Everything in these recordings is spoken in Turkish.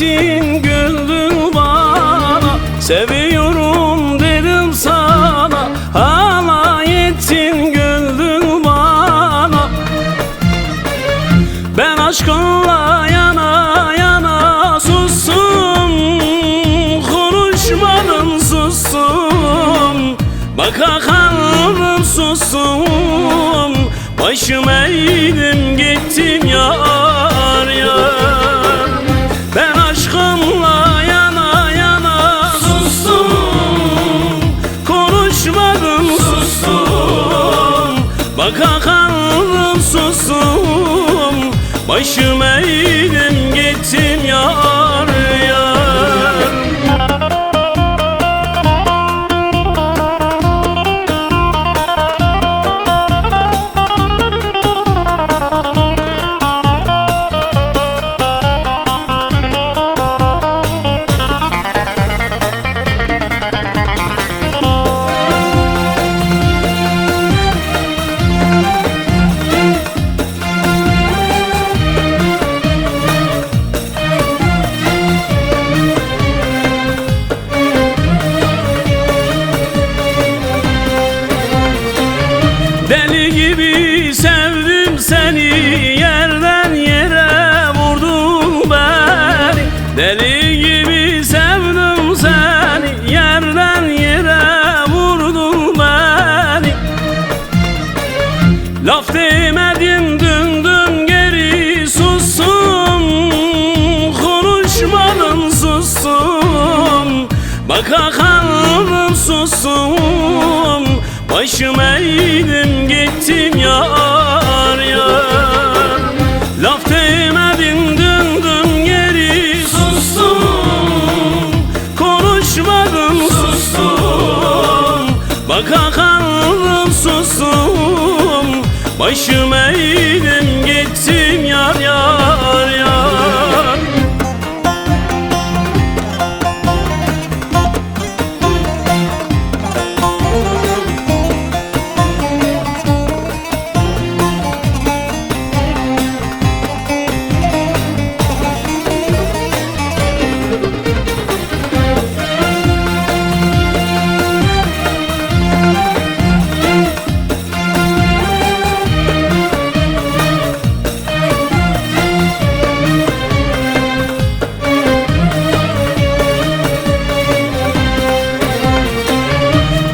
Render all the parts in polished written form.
ettin, güldün bana. Seviyorum dedim sana, alay ettin, güldün bana. Ben aşkınla yana yana sustum, konuşmadım sustum. Baka kaldım sustum, başım eğdim gittim yar yar. Ben aşkımla yana yana sustum, konuşmadım sustum. Baka kaldım sustum, başım eğdim gittim yar yar. Deli gibi sevdim seni, yerden yere vurdun beni. Deli gibi sevdim seni, yerden yere vurdun beni. Laf demedin, döndün geri sustum, konuşmadın sustum. Baka kaldım sustum, başım eğdim gittim yar yar. Laf demedin, döndün geri sustum, konuşmadım sustum. Baka kaldım sustum, başım eğdim gittim yar yar yar.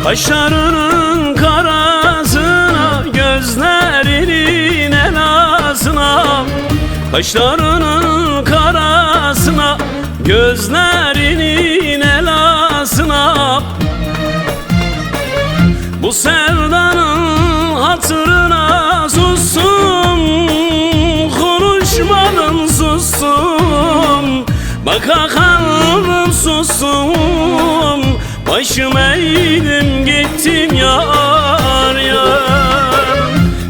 Kaşlarının karasına, gözlerinin elasına. Kaşlarının karasına, gözlerinin elasına. Bu sevdanın hatırına sustum, konuşmadım sustum. Baka kaldım sustum, başım eğdim gittim yar yar.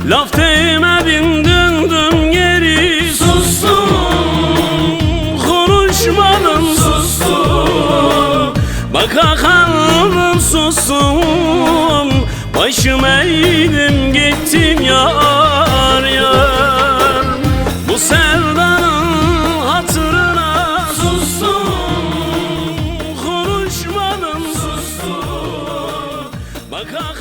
Laf demedin, döndüm geri sustum, konuşmadım sustum. Baka kaldım sustum, başım eğdim gittim yar yar. Bu sevdanın hatırına sustum, konuşmadım sustum. Baka